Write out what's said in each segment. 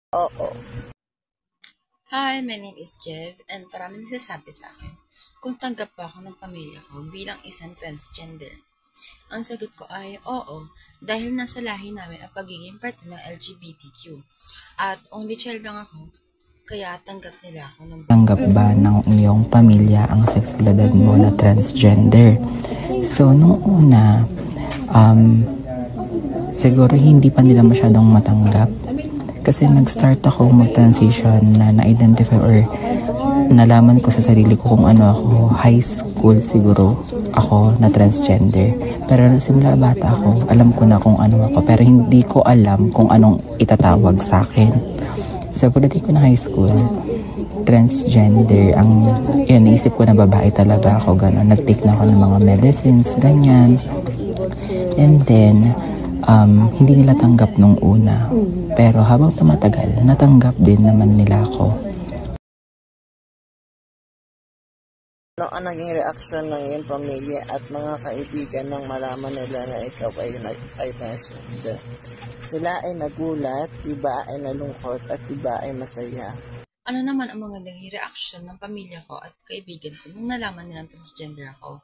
Oo. Hi, my name is Jev and maraming nagsasabi sa akin kung tanggap pa ako ng pamilya ko bilang isang transgender. Ang sagot ko ay oo, dahil nasa lahi namin ang pagiging parte ng LGBTQ. At only child lang ako, kaya tanggap nila ako ng Tanggap ba ng iyong pamilya ang sexualidad mo na transgender? So, nung una, siguro hindi pa nila masyadong matanggap. Kasi nag-start ako mag-transition na na-identify or nalaman ko sa sarili ko kung ano ako. High school siguro ako na transgender. Pero simula bata ako, alam ko na kung ano ako. Pero hindi ko alam kung anong itatawag sa akin. So pagdating ko na high school, transgender, yun, naisip ko na babae talaga ako. Gano'n. Nag-take na ako ng mga medicines, ganyan. And then, hindi nila tanggap nung una. Pero habang tumatagal, natanggap din naman nila ako. Ano ang naging reaksyon ng iyong pamilya at mga kaibigan nang malaman nila na ikaw ay transgender? Sila ay nagulat, iba ay nalungkot, at iba ay masaya. Ano naman ang mga naging reaksyon ng pamilya ko at kaibigan ko nung nalaman nilang transgender ako?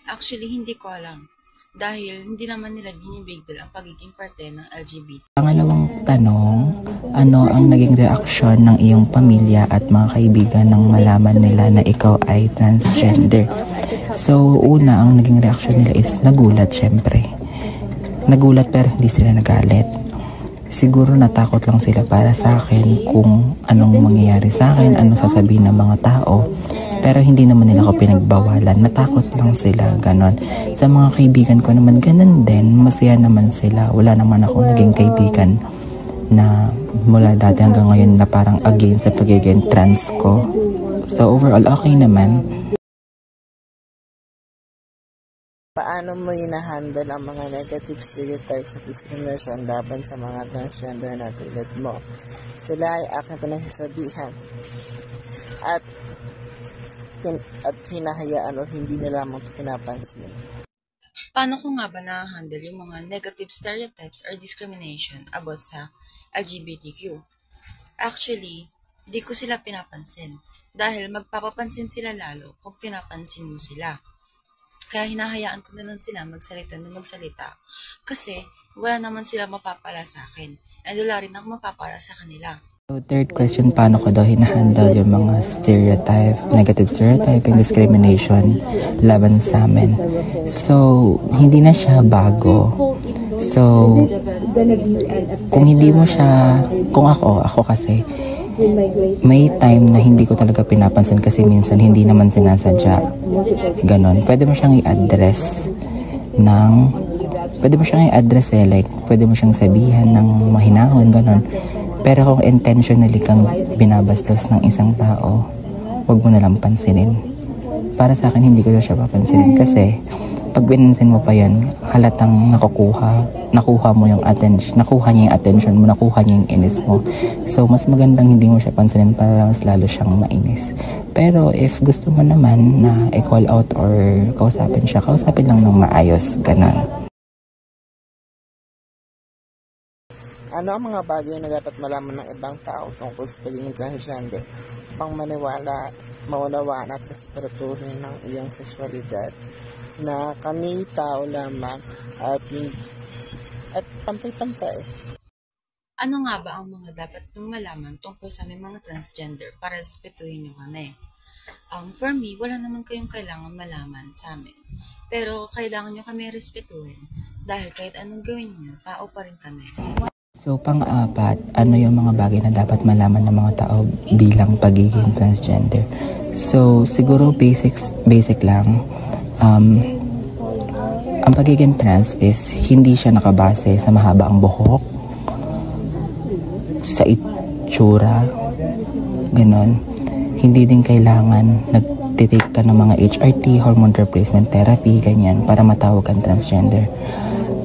Actually, hindi ko alam. Dahil hindi naman nila binibigdal ang pagiging parte ng LGBT. Pangalawang tanong, ano ang naging reaksyon ng iyong pamilya at mga kaibigan nang malaman nila na ikaw ay transgender? So, una, ang naging reaksyon nila is nagulat, syempre. Nagulat pero hindi sila nagalit. Siguro natakot lang sila para sa akin kung anong mangyayari sa akin, anong sasabihin ng mga tao. Pero hindi naman nila ako pinagbawalan. Natakot lang sila, ganon. Sa mga kaibigan ko naman, ganon din. Masaya naman sila. Wala naman akong naging kaibigan na mula dati hanggang ngayon na parang against sa pagiging trans ko. So overall, okay naman. Paano mo hinahandle ang mga negative stereotypes at discrimination laban sa mga transgender na tulad mo? Sila ay aking pinagsasabihan at hinahayaan o hindi nila mo pinapansin. Paano ko nga ba na-handle yung mga negative stereotypes or discrimination about sa LGBTQ? Actually, di ko sila pinapansin dahil magpapapansin sila lalo kung pinapansin mo sila. Kaya hinahayaan ko na lang sila magsalita na magsalita kasi wala naman sila mapapala sa akin and wala rin ako mapapala sa kanila. So, third question, paano ko daw hinahandle yung mga stereotype, negative stereotype and discrimination laban sa amin? So, hindi na siya bago. So, kung hindi mo siya, kung ako kasi, may time na hindi ko talaga pinapansin kasi minsan hindi naman sinasadya. Ganon. Pwede mo siyang i-address like, pwede mo siyang sabihan ng mahinahon, ganon. Pero kung intentionally kang binabastos ng isang tao, huwag mo nalang pansinin. Para sa akin, hindi ko na siya papansinin. Kasi, pag binansin mo pa yan, halatang nakuha niya yung attention mo, nakuha niya yung inis mo. So, mas magandang hindi mo siya pansinin para mas lalo siyang mainis. Pero, if gusto mo naman na i-call out or kausapin siya, kausapin lang ng maayos, ganon. Ano ang mga bagay na dapat malaman ng ibang tao tungkol sa pagiging transgender upang maunawaan at respetuhin ng iyong sexualidad na kami tao lamang at pantay-pantay? Ano nga ba ang mga dapat nung malaman tungkol sa aming mga transgender para respetuhin nyo kami? For me, wala naman kayong kailangan malaman sa amin. Pero kailangan nyo kami respetuhin dahil kahit anong gawin nyo, tao pa rin kami. So, pang-apat, ano yung mga bagay na dapat malaman ng mga tao bilang pagiging transgender? So, siguro basic lang. Ang pagiging trans is hindi siya nakabase sa mahaba ang buhok, sa itsura, ganon. Hindi din kailangan nagtitake ka ng mga HRT, hormone replacement therapy, ganyan, para matawag kang transgender.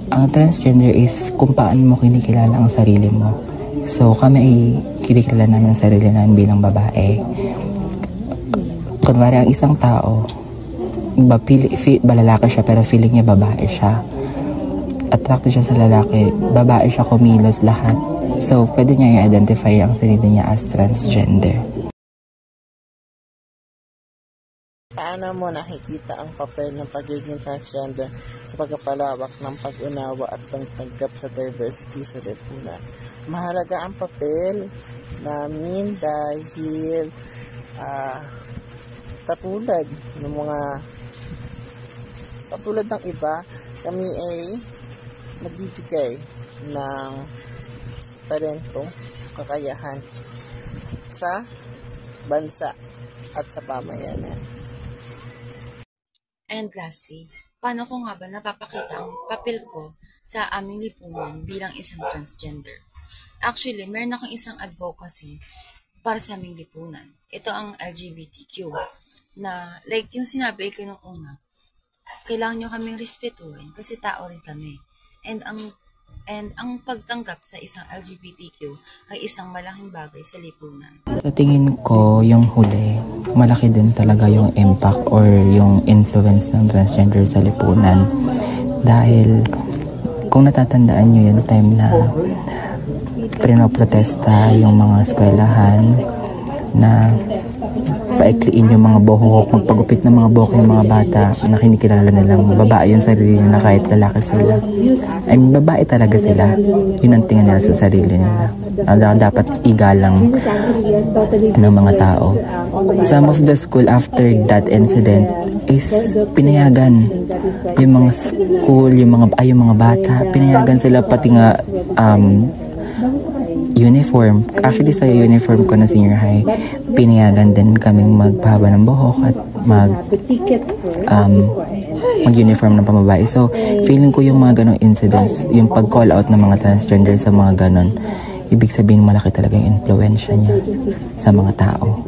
Ang transgender is kung paano mo kinikilala ang sarili mo. So, kami ay kinikilala namin ang sarili namin bilang babae. Kunwari, ang isang tao, lalaki siya pero feeling niya babae siya. attracted siya sa lalaki, babae siya, kumilos lahat. So, pwede niya i-identify ang sarili niya as transgender. Paano mo nakikita ang papel ng pagiging transgender sa pagpapalawak ng pag-unawa at pagtanggap sa diversity sa lipunan? Mahalaga ang papel namin dahil katulad ng iba, kami ay nagbibigay ng talento, kakayahan sa bansa at sa pamayanan. And lastly, paano ko nga ba napapakita ang papel ko sa aming lipunan bilang isang transgender? Actually, meron akong isang advocacy para sa aming lipunan. Ito ang LGBTQ na like yung sinabi ko nung una, kailangan nyo kaming respetuhin kasi tao rin kami. And ang pagtanggap sa isang LGBTQ ay isang malaking bagay sa lipunan. Sa tingin ko, yung huli, malaki din talaga yung impact or yung influence ng transgender sa lipunan. Dahil kung natatandaan nyo yung time na pinoprotesta yung mga eskwelahan na paikliin yung mga buhok, magpagupit ng mga buhok yung mga bata na kinikilala nilang babae yung sarili nila kahit lalaki sila. I mean, babae talaga sila. Yun ang tingin nila sa sarili nila. Dapat igalang ng mga tao. Some of the school after that incident is pinayagan yung mga school, yung mga bata, pinayagan sila pati nga uniform. Actually, sa uniform ko na senior high, pinayagan din kaming magpahaba ng buhok at mag-uniform ng pambabae. So, feeling ko yung mga ganong incidents, yung pag-call out ng mga transgender sa mga ganon, ibig sabihin malaki talaga yung influensya niya sa mga tao.